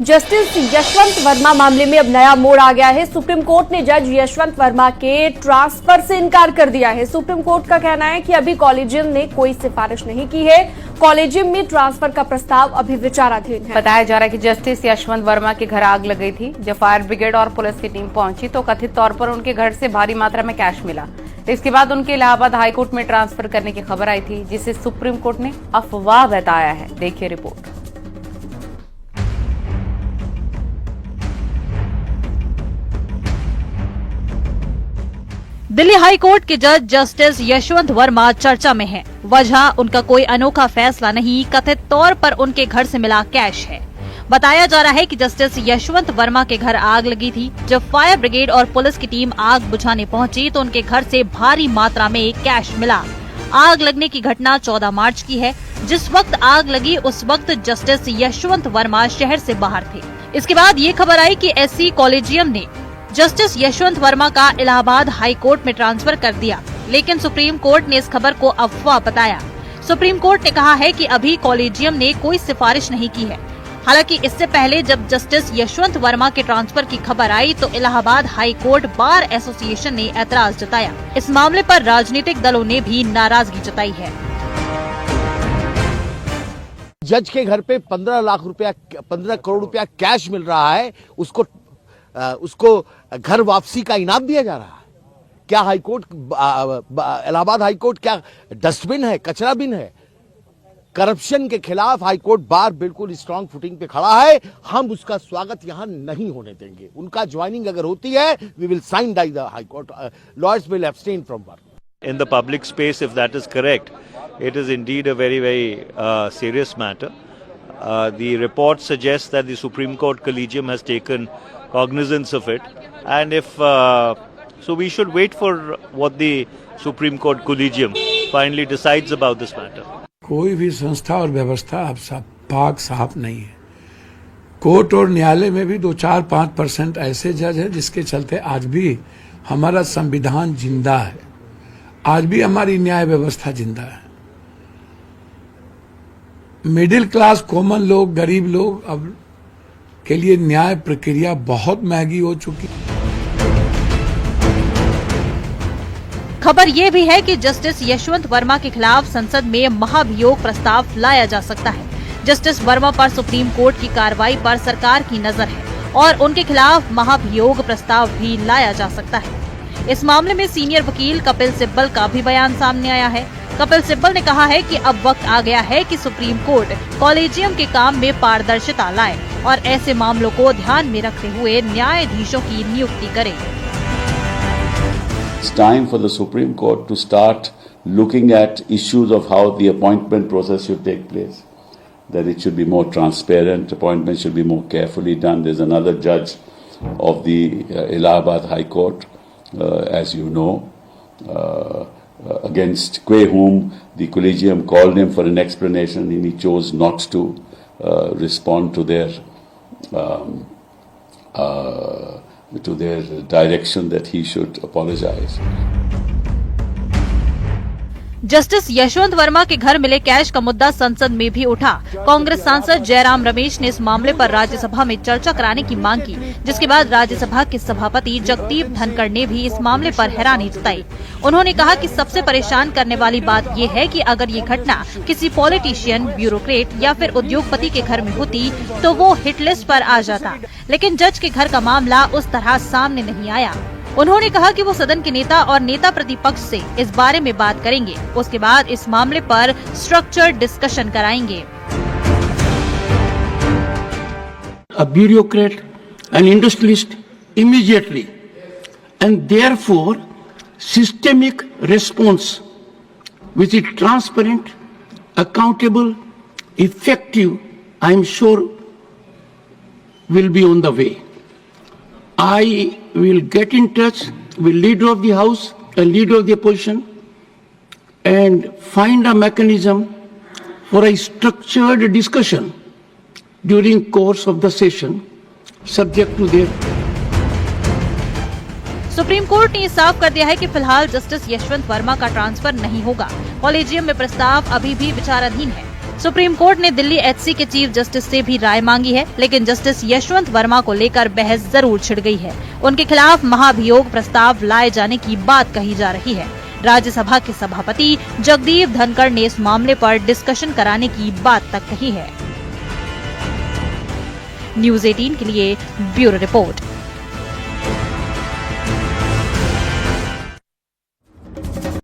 Justice Yashwant Verma मामले में अब नया मोड़ आ गया है। सुप्रीम कोर्ट ने जज यशवंत वर्मा के ट्रांसफर से इनकार कर दिया है। सुप्रीम कोर्ट का कहना है कि अभी कॉलेजियम ने कोई सिफारिश नहीं की है। कॉलेजियम में ट्रांसफर का प्रस्ताव अभी विचाराधीन है। बताया जा रहा है कि जस्टिस यशवंत वर्मा के घर आग लग गई थी। जब फायर ब्रिगेड और पुलिस की टीम पहुंची तो कथित तौर पर उनके घर से भारी मात्रा में कैश मिला। इसके बाद उनके इलाहाबाद हाईकोर्ट में ट्रांसफर करने की खबर आई थी, जिसे सुप्रीम कोर्ट ने अफवाह बताया है। देखिए रिपोर्ट। दिल्ली हाई कोर्ट के जज जस्टिस यशवंत वर्मा चर्चा में हैं। वजह उनका कोई अनोखा फैसला नहीं, कथित तौर पर उनके घर से मिला कैश है। बताया जा रहा है कि जस्टिस यशवंत वर्मा के घर आग लगी थी। जब फायर ब्रिगेड और पुलिस की टीम आग बुझाने पहुंची तो उनके घर से भारी मात्रा में कैश मिला। आग लगने की घटना 14 मार्च की है। जिस वक्त आग लगी उस वक्त जस्टिस यशवंत वर्मा शहर से बाहर थे। इसके बाद ये खबर आई कि एससी कॉलेजियम ने जस्टिस यशवंत वर्मा का इलाहाबाद हाई कोर्ट में ट्रांसफर कर दिया, लेकिन सुप्रीम कोर्ट ने इस खबर को अफवाह बताया। सुप्रीम कोर्ट ने कहा है कि अभी कॉलेजियम ने कोई सिफारिश नहीं की है। हालांकि इससे पहले जब जस्टिस यशवंत वर्मा के ट्रांसफर की खबर आई तो Allahabad high court bar association ने ऐतराज जताया। इस मामले पर राजनीतिक दलों ने भी नाराजगी जताई है। जज के घर पे 15 करोड़ रुपया कैश मिल रहा है, उसको घर वापसी का इनाम दिया जा रहा है। क्या हाईकोर्ट, इलाहाबाद हाईकोर्ट क्या डस्टबिन है, कचरा बिन है? करप्शन के खिलाफ हाईकोर्ट बार बिल्कुल स्ट्रांग फुटिंग पे खड़ा है। हम उसका स्वागत यहां नहीं होने देंगे। उनका ज्वाइनिंग अगर होती है, we will sine die the High Court, lawyers will abstain from work. In the public space, if that is correct, it is indeed a very, very serious matter. The report suggests that the Supreme Court Collegium has taken cognizance of it, and if so, we should wait for what the Supreme Court Collegium finally decides about this matter. कोई भी संस्था और व्यवस्था अब पाक साफ नहीं है। कोर्ट और न्यायालय में भी 2-4-5% ऐसे जज है जिसके चलते आज भी हमारा संविधान जिंदा है, आज भी हमारी न्याय व्यवस्था जिंदा है। मिडिल क्लास कॉमन लोग, गरीब लोग अब के लिए न्याय प्रक्रिया बहुत महंगी हो चुकी है। खबर ये भी है कि जस्टिस यशवंत वर्मा के खिलाफ संसद में महाभियोग प्रस्ताव लाया जा सकता है। जस्टिस वर्मा पर सुप्रीम कोर्ट की कार्रवाई पर सरकार की नजर है और उनके खिलाफ महाभियोग प्रस्ताव भी लाया जा सकता है। इस मामले में सीनियर वकील कपिल सिब्बल का भी बयान सामने आया है। कपिल सिब्बल ने कहा है कि अब वक्त आ गया है कि सुप्रीम कोर्ट कॉलेजियम के काम में पारदर्शिता लाए और ऐसे मामलों को ध्यान में रखते हुए न्यायाधीशों की नियुक्ति करे। It's time for the Supreme Court to start looking at issues of how the appointment process should take place. That it should be more transparent, appointments should be more carefully done. There's another judge of the Allahabad High Court, as you know, against whom the collegium called him for an explanation and he chose not to respond to their direction that he should apologize. Justice Yashwant Verma के घर मिले cash का मुद्दा संसद में भी उठा। कांग्रेस सांसद जयराम रमेश ने इस मामले पर राज्यसभा में चर्चा कराने की मांग की, जिसके बाद राज्यसभा के सभापति जगदीप धनखड़ ने भी इस मामले पर हैरानी जताई। उन्होंने कहा कि सबसे परेशान करने वाली बात ये है कि अगर ये घटना किसी पॉलिटिशियन, ब्यूरोक्रेट या फिर उद्योगपति के घर में होती तो वो हिट लिस्ट पर आ जाता, लेकिन जज के घर का मामला उस तरह सामने नहीं आया। उन्होंने कहा कि वो सदन के नेता और नेता प्रतिपक्ष से इस बारे में बात करेंगे, उसके बाद इस मामले पर स्ट्रक्चर्ड डिस्कशन कराएंगे। A bureaucrat, an industrialist immediately, and therefore systemic response which is transparent, accountable, effective, I am sure will be on the way. I will get in touch with leader of the house and leader of the opposition and find a mechanism for a structured discussion during course of the session subject to their. Supreme court ने साफ कर दिया है कि फिलहाल justice Yashwant Verma का transfer नहीं होगा। कॉलेजियम में प्रस्ताव अभी भी विचाराधीन है। सुप्रीम कोर्ट ने दिल्ली एचसी के चीफ जस्टिस से भी राय मांगी है, लेकिन जस्टिस यशवंत वर्मा को लेकर बहस जरूर छिड़ गई है। उनके खिलाफ महाभियोग प्रस्ताव लाए जाने की बात कही जा रही है। राज्यसभा के सभापति जगदीप धनखड़ ने इस मामले पर डिस्कशन कराने की बात तक कही है। न्यूज़ 18 के लिए ब्यूरो रिपोर्ट।